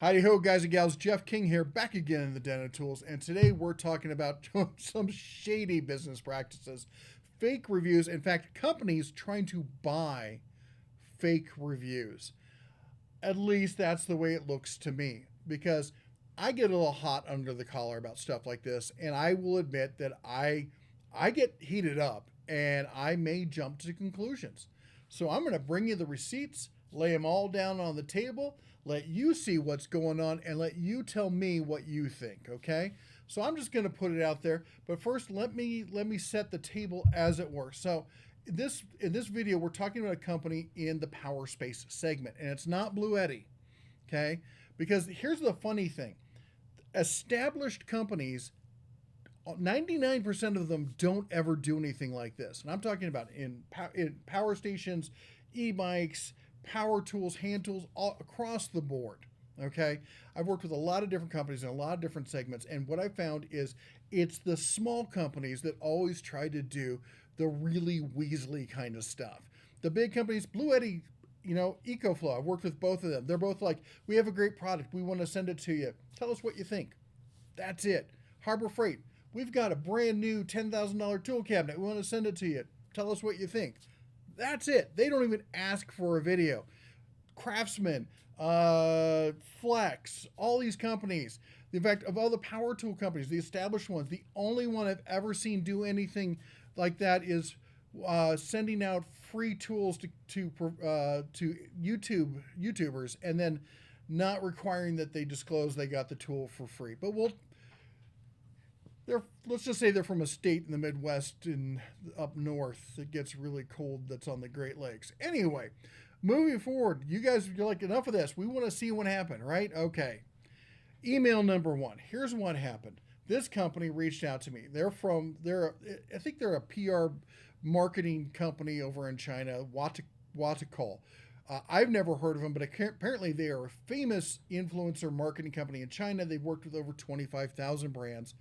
Howdy ho, guys and gals. Jeff King here, back again in the Den of Tools, and today we're talking about some shady business practices, fake reviews. In fact, companies trying to buy fake reviews. At least that's the way it looks to me, because I get a little hot under the collar about stuff like this, and I will admit that I get heated up, and I may jump to conclusions. So I'm going to bring you the receipts, lay them all down on the table, let you see what's going on, and let you tell me what you think. Okay? So I'm just going to put it out there, but first let me set the table as it were. So in this video, we're talking about a company in the power space segment, and it's not Blue Eddy. Okay? Because here's the funny thing: established companies, 99% of them don't ever do anything like this. And I'm talking about in power stations, e-bikes, power tools, hand tools, all across the board. Okay. I've worked with a lot of different companies in a lot of different segments. And what I found is it's the small companies that always try to do the really Weasley kind of stuff. The big companies, Blue Eddy, EcoFlow, I've worked with both of them. They're both like, we have a great product. We want to send it to you. Tell us what you think. That's it. Harbor Freight, we've got a brand new $10,000 tool cabinet. We want to send it to you. Tell us what you think. That's it. They don't even ask for a video. Craftsman, Flex, all these companies. In fact, of all the power tool companies, the established ones, the only one I've ever seen do anything like that is sending out free tools to YouTubers, and then not requiring that they disclose they got the tool for free. But let's just say they're from a state in the Midwest and up north that gets really cold, that's on the Great Lakes. Anyway, moving forward, you're like, enough of this. We want to see what happened, right? Okay. Email number one. Here's what happened. This company reached out to me. I think they're a PR marketing company over in China, Wotokol. I've never heard of them, but apparently they are a famous influencer marketing company in China. They've worked with over 25,000 brands.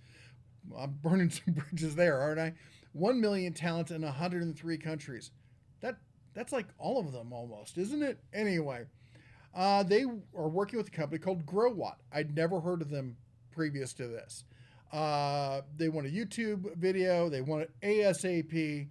I'm burning some bridges there, aren't I? 1 million talents in 103 countries. That's like all of them almost, isn't it? Anyway, they are working with a company called Growatt. I'd never heard of them previous to this. They want a YouTube video. They want it ASAP.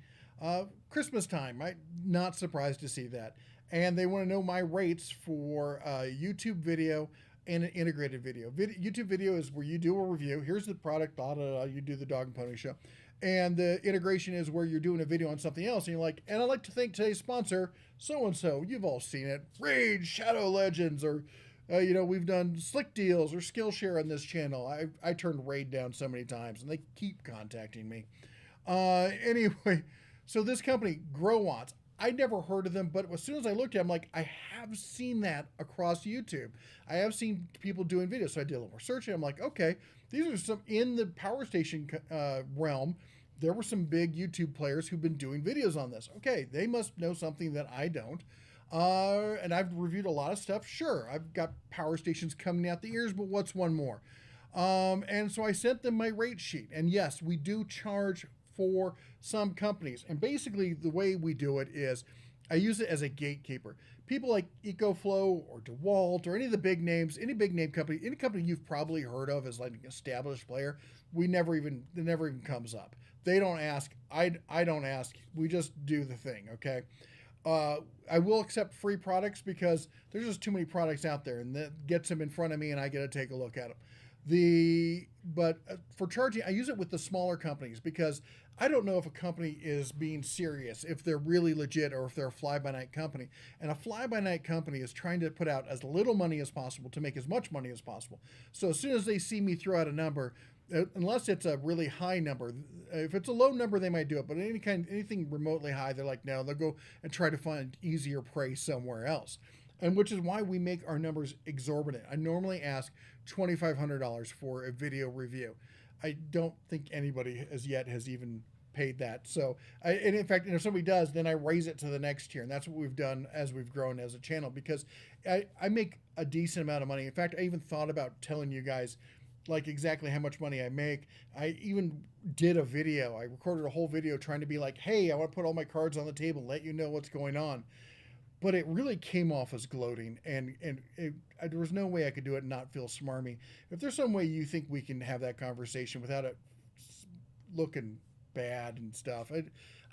Christmas time. I'm not surprised to see that. And they want to know my rates for YouTube video and an integrated video. YouTube video is where you do a review. Here's the product, blah, blah, blah, you do the dog and pony show. And the integration is where you're doing a video on something else. And you're like, and I'd like to thank today's sponsor, so-and-so. You've all seen it. Raid, Shadow Legends, or, we've done Slick Deals or Skillshare on this channel. I turned Raid down so many times, and they keep contacting me. Anyway, so this company, Growatt, I never heard of them, but as soon as I looked at it, I'm like, I have seen that across YouTube. I have seen people doing videos. So I did a little more searching. I'm like, okay, these are some in the power station realm. There were some big YouTube players who've been doing videos on this. Okay, they must know something that I don't. And I've reviewed a lot of stuff. Sure, I've got power stations coming out the ears, but what's one more? And so I sent them my rate sheet. And yes, we do charge for some companies. And basically the way we do it is I use it as a gatekeeper. People like EcoFlow or DeWalt or any of the big names, any big name company, any company you've probably heard of as like an established player, it never even comes up. They don't ask. I don't ask. We just do the thing, okay? I will accept free products because there's just too many products out there, and that gets them in front of me and I get to take a look at them. But for charging, I use it with the smaller companies because I don't know if a company is being serious, if they're really legit, or if they're a fly-by-night company. And a fly-by-night company is trying to put out as little money as possible to make as much money as possible. So as soon as they see me throw out a number, unless it's a really high number, if it's a low number, they might do it. But anything remotely high, they're like, no, they'll go and try to find easier prey somewhere else. And which is why we make our numbers exorbitant. I normally ask $2,500 for a video review. I don't think anybody as yet has even paid that. So, and in fact, if somebody does, then I raise it to the next tier. And that's what we've done as we've grown as a channel, because I make a decent amount of money. In fact, I even thought about telling you guys like exactly how much money I make. I even did a video. I recorded a whole video trying to be like, hey, I want to put all my cards on the table, let you know what's going on. but it really came off as gloating, and there was no way I could do it and not feel smarmy. If there's some way you think we can have that conversation without it looking bad and stuff,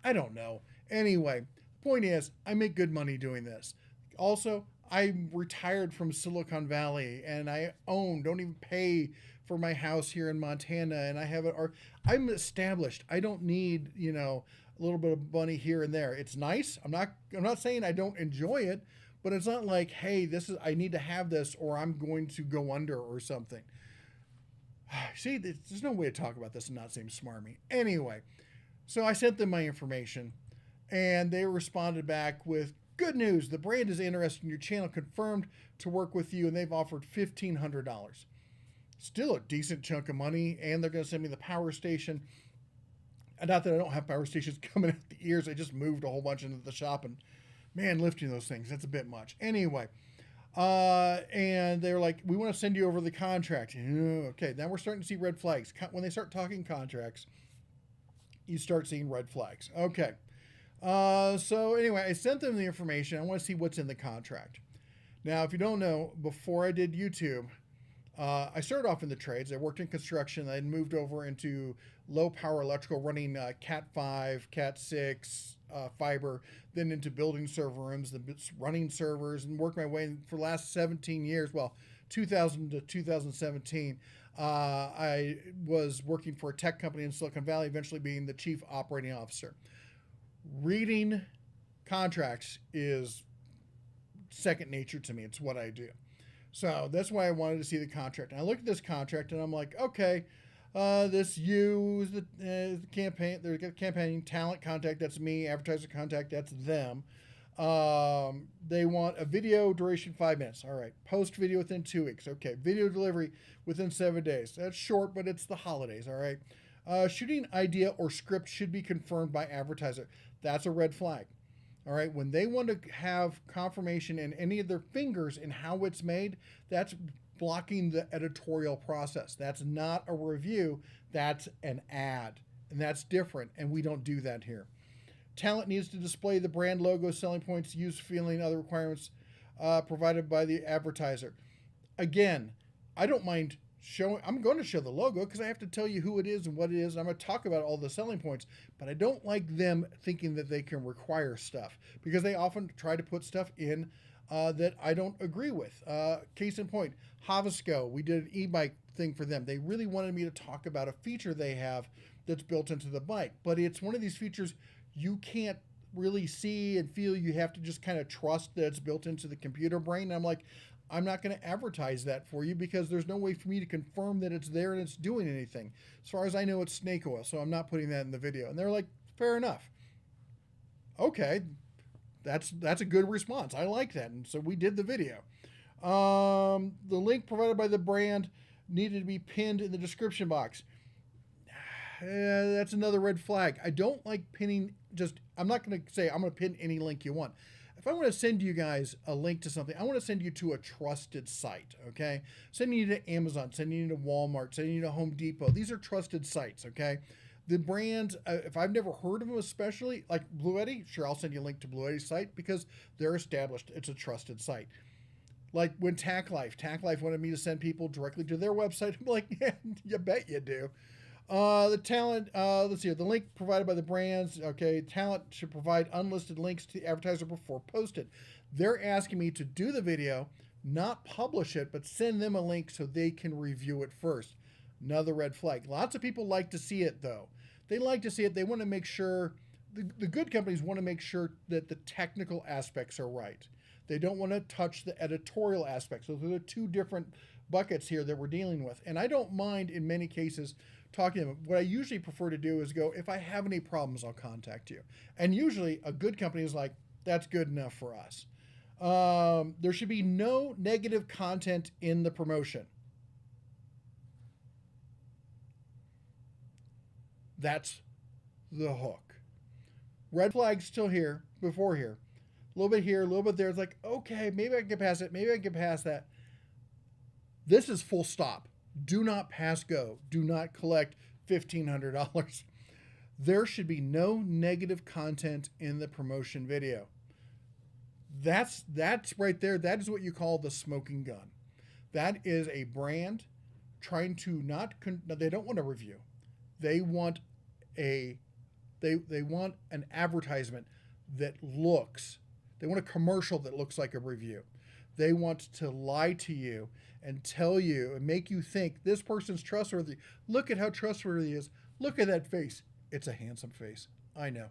I don't know. Anyway, point is, I make good money doing this. Also, I'm retired from Silicon Valley, and don't even pay for my house here in Montana, and I have it. Or I'm established. I don't need a little bit of money here and there. It's nice. I'm not saying I don't enjoy it, but it's not like, hey, I need to have this or I'm going to go under or something. See, there's no way to talk about this and not seem smarmy. Anyway, so I sent them my information, and they responded back with, good news, the brand is interested in your channel, confirmed to work with you, and they've offered $1,500. Still a decent chunk of money, and they're going to send me the power station. And not that I don't have power stations coming out the ears. I just moved a whole bunch into the shop, and man, lifting those things, that's a bit much. Anyway, and they're like, we want to send you over the contract. Okay, now we're starting to see red flags. When they start talking contracts, you start seeing red flags. Okay. So anyway, I sent them the information. I want to see what's in the contract. Now, if you don't know, before I did YouTube, I started off in the trades. I worked in construction. I moved over into low power electrical, running Cat 5, Cat 6, fiber, then into building server rooms, running servers, and worked my way for the last 17 years. Well, 2000 to 2017. I was working for a tech company in Silicon Valley, eventually being the chief operating officer. Reading contracts is second nature to me. It's what I do. So that's why I wanted to see the contract. And I looked at this contract and I'm like, okay, this you is the campaign. They're campaigning talent contact. That's me. Advertiser contact. That's them. They want a video duration 5 minutes. All right. Post video within 2 weeks. Okay. Video delivery within 7 days. That's short, but it's the holidays. All right. Shooting idea or script should be confirmed by advertiser. That's a red flag. All right, when they want to have confirmation in any of their fingers in how it's made, that's blocking the editorial process. That's not a review, that's an ad. And that's different, and we don't do that here. Talent needs to display the brand logo, selling points, use feeling, other requirements provided by the advertiser. Again, I don't mind I'm going to show the logo because I have to tell you who it is and what it is. And I'm going to talk about all the selling points, but I don't like them thinking that they can require stuff because they often try to put stuff in that I don't agree with. Case in point, Havisco, we did an e-bike thing for them. They really wanted me to talk about a feature they have that's built into the bike, but it's one of these features you can't really see and feel. You have to just kind of trust that it's built into the computer brain. And I'm like, I'm not going to advertise that for you because there's no way for me to confirm that it's there and it's doing anything. As far as I know, it's snake oil, so I'm not putting that in the video. And they're like, fair enough. Okay, that's a good response. I like that. And so we did the video. The link provided by the brand needed to be pinned in the description box. That's another red flag. I don't like pinning I'm not going to say I'm going to pin any link you want. If I want to send you guys a link to something, I want to send you to a trusted site, okay? Sending you to Amazon, sending you to Walmart, sending you to Home Depot. These are trusted sites, okay? The brands, if I've never heard of them especially, like Blue Eddy, sure, I'll send you a link to Blue Eddy's site because they're established. It's a trusted site. Like when Tack Life wanted me to send people directly to their website. I'm like, yeah, you bet you do. The talent, let's see here. The link provided by the brands. Okay, talent should provide unlisted links to the advertiser before posted. They're asking me to do the video, not publish it, but send them a link so they can review it first. Another red flag. Lots of people like to see it though. They like to see it. They want to make sure, the good companies want to make sure that the technical aspects are right. They don't want to touch the editorial aspects. So there are two different buckets here that we're dealing with. And I don't mind in many cases talking to them. What I usually prefer to do is go, if I have any problems, I'll contact you. And usually a good company is like, that's good enough for us. There should be no negative content in the promotion. That's the hook. Red flag still here, before here. A little bit here, a little bit there. It's like, okay, maybe I can get past it. Maybe I can get past that. This is full stop. Do not pass go. Do not collect $1,500. There should be no negative content in the promotion video. That's right there. That is what you call the smoking gun. That is a brand trying to not. They don't want a review. They want a they want an advertisement that looks. They want a commercial that looks like a review. They want to lie to you and tell you and make you think this person's trustworthy. Look at how trustworthy he is. Look at that face. It's a handsome face. I know.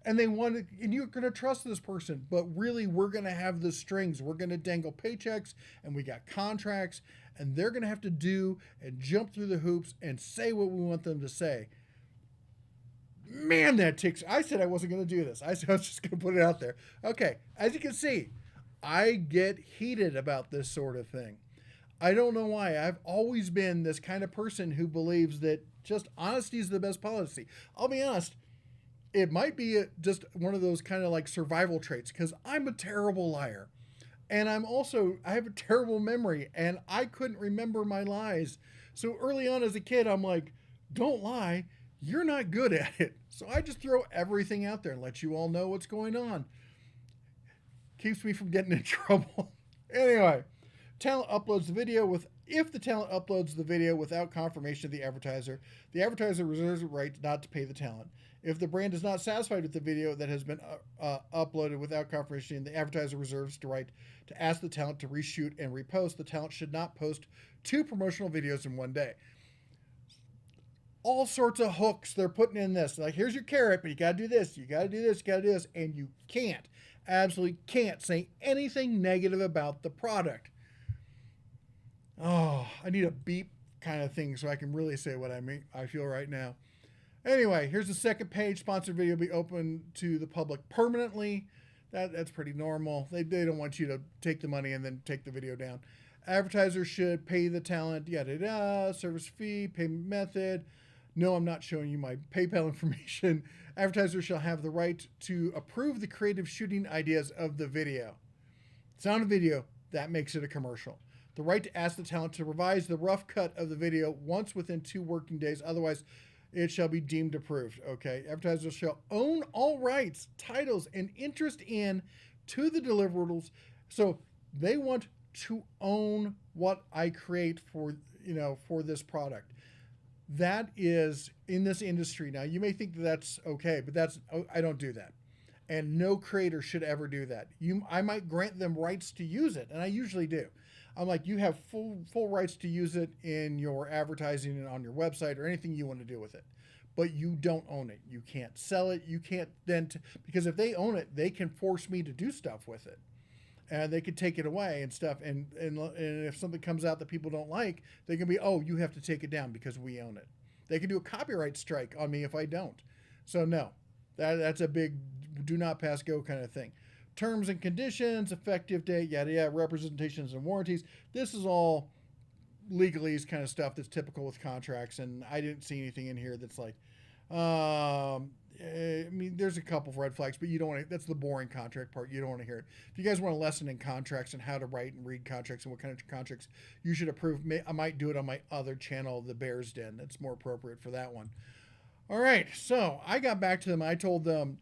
And they want to, and you're going to trust this person, but really we're going to have the strings. We're going to dangle paychecks and we got contracts and they're going to have to do and jump through the hoops and say what we want them to say. Man, that ticks. I said I wasn't going to do this. I said I was just going to put it out there. Okay. As you can see, I get heated about this sort of thing. I don't know why. I've always been this kind of person who believes that just honesty is the best policy. I'll be honest. It might be just one of those kind of like survival traits because I'm a terrible liar. And I have a terrible memory and I couldn't remember my lies. So early on as a kid, I'm like, don't lie. You're not good at it. So I just throw everything out there and let you all know what's going on. Keeps me from getting in trouble. Anyway, talent uploads the video if the talent uploads the video without confirmation of the advertiser reserves the right not to pay the talent. If the brand is not satisfied with the video that has been uploaded without confirmation, the advertiser reserves the right to ask the talent to reshoot and repost. The talent should not post 2 promotional videos in one day. All sorts of hooks they're putting in this. Like, here's your carrot, but you got to do this, you got to do this, you got to do this, and you absolutely can't say anything negative about the product. Oh, I need a beep kind of thing so I can really say what I feel right now. Anyway, here's the second page. Sponsored video will be open to the public permanently. That's pretty normal. They don't want you to take the money and then take the video down. Advertisers should pay the talent, yada yada, service fee, payment method. No, I'm not showing you my PayPal information. Advertisers shall have the right to approve the creative shooting ideas of the video. Sound of video, that makes it a commercial. The right to ask the talent to revise the rough cut of the video once within 2 working days. Otherwise, it shall be deemed approved. Okay. Advertisers shall own all rights, titles, and interest in to the deliverables. So they want to own what I create for this product. That is in this industry. Now you may think that that's okay, but I don't do that. And no creator should ever do that. I might grant them rights to use it. And I usually do. I'm like, you have full rights to use it in your advertising and on your website or anything you want to do with it. But you don't own it. You can't sell it. You can't then, because if they own it, they can force me to do stuff with it. And they could take it away and stuff. And if something comes out that people don't like, they can be, oh, you have to take it down because we own it. They can do a copyright strike on me if I don't. So no, that's a big do not pass go kind of thing. Terms and conditions, effective date, yada yada, representations and warranties. This is all legalese kind of stuff that's typical with contracts, and I didn't see anything in here that's like, I mean, there's a couple of red flags, but you don't want to, that's the boring contract part. You don't want to hear it. If you guys want a lesson in contracts and how to write and read contracts and what kind of contracts you should approve, I might do it on my other channel, The Bear's Den. That's more appropriate for that one. All right, so I got back to them. I told them,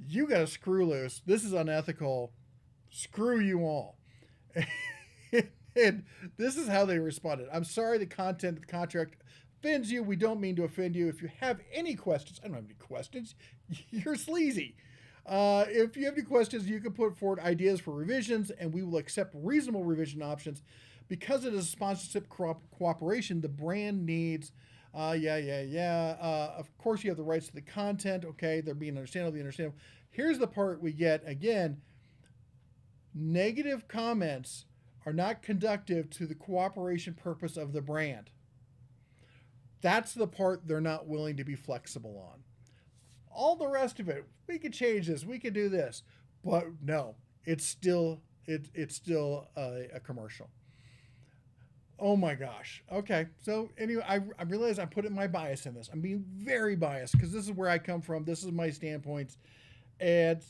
you got to screw loose. This is unethical. Screw you all. And this is how they responded. I'm sorry the content of the contract offends you. We don't mean to offend you. If you have any questions, I don't have any questions. You're sleazy. If you have any questions, you can put forward ideas for revisions, and we will accept reasonable revision options. Because it is a sponsorship cooperation, the brand needs, of course, you have the rights to the content. Okay, they're being understandable. Here's the part we get, again, negative comments are not conducive to the cooperation purpose of the brand. That's the part they're not willing to be flexible on. All the rest of it, we could change this, we could do this, but no, it's still a commercial. Oh my gosh. Okay, so anyway, I realize I put in my bias in this. I'm being very biased because this is where I come from. This is my standpoints, and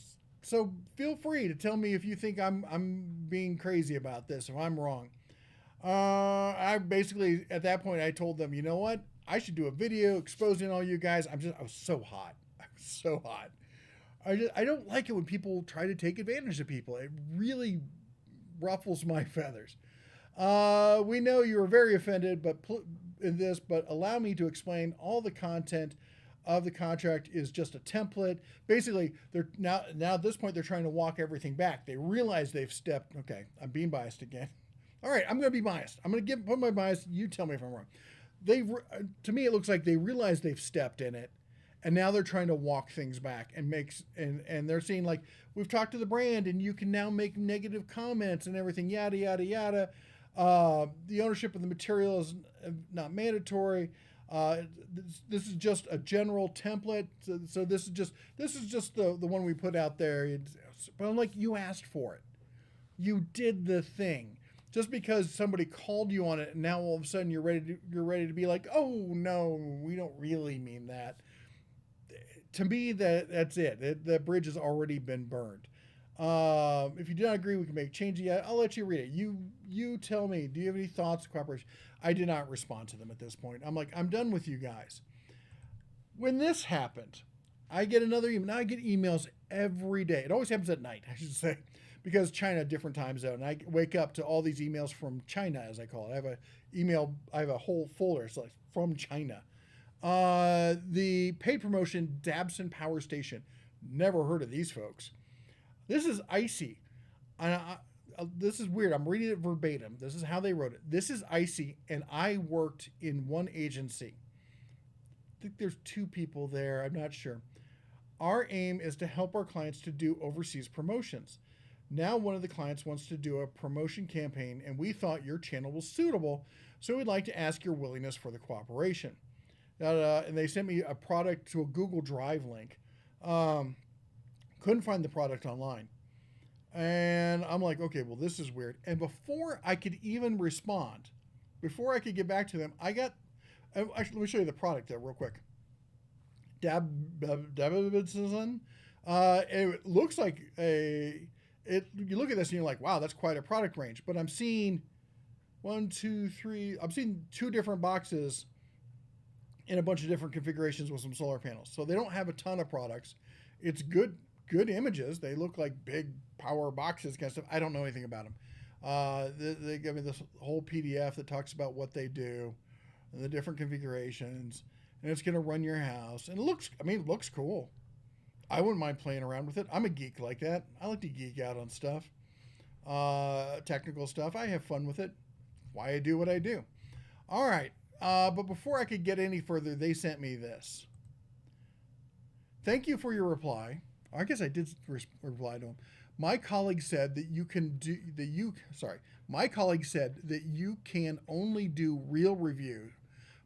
so feel free to tell me if you think I'm being crazy about this, if I'm wrong. I basically, at that point, I told them, you know what? I should do a video exposing all you guys. I was so hot. I was so hot. I don't like it when people try to take advantage of people. It really ruffles my feathers. We know you are very offended, but allow me to explain. All the content of the contract is just a template. Basically, they're now at this point they're trying to walk everything back. They realize they've stepped. Okay, I'm being biased again. All right, I'm going to be biased. I'm going to put my bias. You tell me if I'm wrong. To me, it looks like they realize they've stepped in it, and now they're trying to walk things back and they're saying like, we've talked to the brand and you can now make negative comments and everything, yada yada yada. The ownership of the material is not mandatory. This is just a general template. So this is just the one we put out there. But I'm like, you asked for it. You did the thing. Just because somebody called you on it, and now all of a sudden you're ready to be like, oh no, we don't really mean that. To me, that's it. That bridge has already been burned. If you do not agree, we can make changes. Yeah, I'll let you read it. You tell me. Do you have any thoughts, cooperation? I did not respond to them at this point. I'm like, I'm done with you guys. When this happened, I get another email. Now I get emails every day. It always happens at night, I should say, because China, different time zone. And I wake up to all these emails from China, as I call it. I have a whole folder. It's like from China. The paid promotion, Dabson Power Station. Never heard of these folks. This is icy. This is weird. I'm reading it verbatim. This is how they wrote it. This is icy, and I worked in one agency. I think there's two people there. I'm not sure. Our aim is to help our clients to do overseas promotions. Now one of the clients wants to do a promotion campaign, and we thought your channel was suitable, so we'd like to ask your willingness for the cooperation. And they sent me a product to a Google Drive link. Couldn't find the product online. And I'm like, okay, well, this is weird. And before I could even respond, before I could get back to them, actually, let me show you the product there real quick. Davidson. It looks like you look at this and you're like, wow, that's quite a product range. But I'm seeing I'm seeing two different boxes in a bunch of different configurations with some solar panels. So they don't have a ton of products. It's good images. They look like big power boxes kind of stuff. I don't know anything about them. They give me this whole PDF that talks about what they do and the different configurations, and it's going to run your house. And it looks cool. I wouldn't mind playing around with it. I'm a geek like that. I like to geek out on stuff, technical stuff. I have fun with it. Why I do what I do. All right. But before I could get any further, they sent me this. Thank you for your reply. I guess I did reply to him. My colleague said that my colleague said that you can only do real review,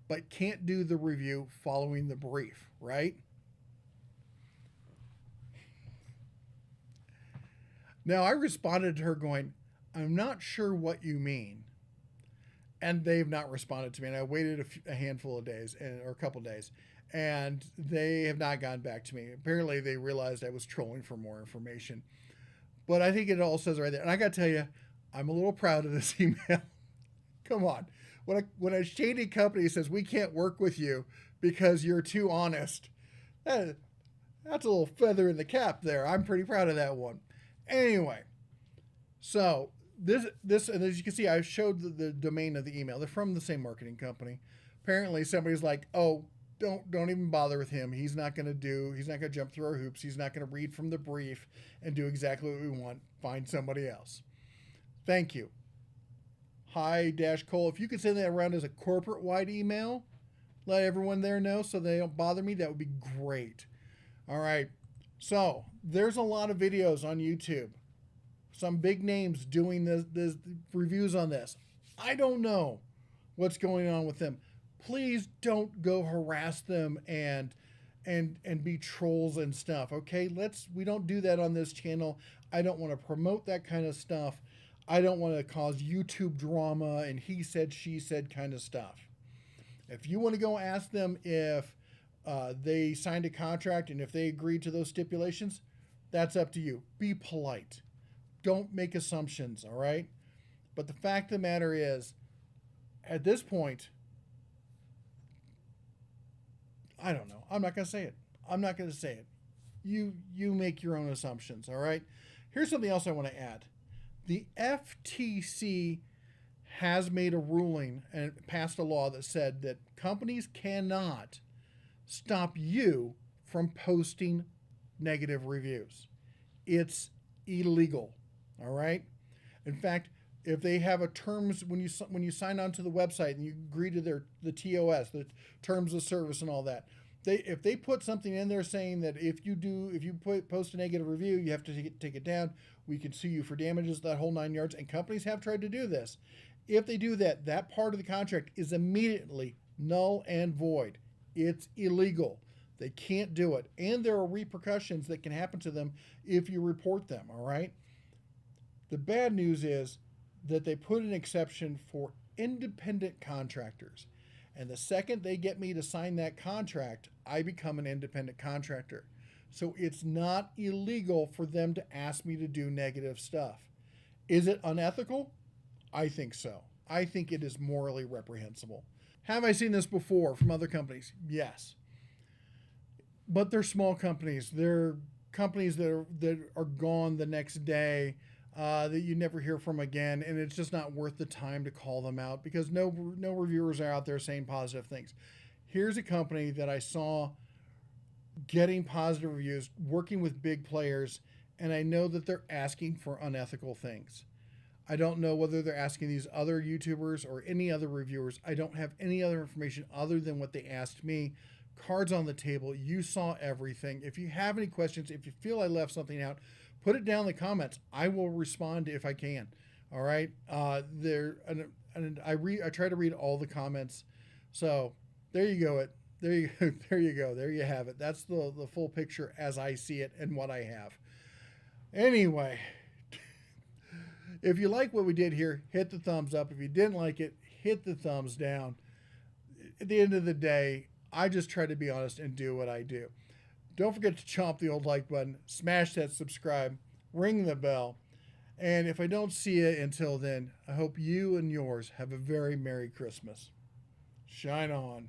but can't do the review following the brief, right? Now I responded to her going, I'm not sure what you mean. And they've not responded to me. And I waited a handful of days or a couple of days, and they have not gotten back to me. Apparently they realized I was trolling for more information, but I think it all says right there. And I got to tell you, I'm a little proud of this email. Come on. When a shady company says we can't work with you because you're too honest, that's a little feather in the cap there. I'm pretty proud of that one. Anyway, so this, and as you can see, I showed the domain of the email. They're from the same marketing company. Apparently somebody's like, oh, don't even bother with him. He's not going to jump through our hoops. He's not going to read from the brief and do exactly what we want. Find somebody else. Thank you. Hi, Cole. If you could send that around as a corporate-wide email, let everyone there know so they don't bother me, that would be great. All right. So there's a lot of videos on YouTube. Some big names doing the reviews on this. I don't know what's going on with them. Please don't go harass them and be trolls and stuff. Okay, we don't do that on this channel. I don't want to promote that kind of stuff. I don't want to cause YouTube drama and he said, she said kind of stuff. If you want to go ask them if they signed a contract and if they agreed to those stipulations, that's up to you. Be polite. Don't make assumptions, all right? But the fact of the matter is, at this point, I don't know. I'm not going to say it. you make your own assumptions, all right? Here's something else I want to add. The FTC has made a ruling and passed a law that said that companies cannot stop you from posting negative reviews. It's illegal, all right? In fact, if they have a terms when you sign on to the website and you agree to the TOS, the terms of service and all that, if they put something in there saying that if you post a negative review, you have to take it down. We can sue you for damages, that whole 9 yards. And companies have tried to do this. If they do that, that part of the contract is immediately null and void. It's illegal. They can't do it. And there are repercussions that can happen to them if you report them, all right? The bad news is that they put an exception for independent contractors. And the second they get me to sign that contract, I become an independent contractor. So it's not illegal for them to ask me to do negative stuff. Is it unethical? I think so. I think it is morally reprehensible. Have I seen this before from other companies? Yes. But they're small companies. They're companies that are gone the next day, that you never hear from again, and it's just not worth the time to call them out because no reviewers are out there saying positive things. Here's a company that I saw getting positive reviews, working with big players, and I know that they're asking for unethical things. I don't know whether they're asking these other YouTubers or any other reviewers. I don't have any other information other than what they asked me. Cards on the table. You saw everything. If you have any questions, if you feel I left something out, put it down in the comments. I will respond if I can. All right. I try to read all the comments. So there you go. There you go. There you have it. That's the full picture as I see it and what I have. Anyway, if you like what we did here, hit the thumbs up. If you didn't like it, hit the thumbs down. At the end of the day, I just try to be honest and do what I do. Don't forget to chomp the old like button, smash that subscribe, ring the bell. And if I don't see you until then, I hope you and yours have a very Merry Christmas. Shine on.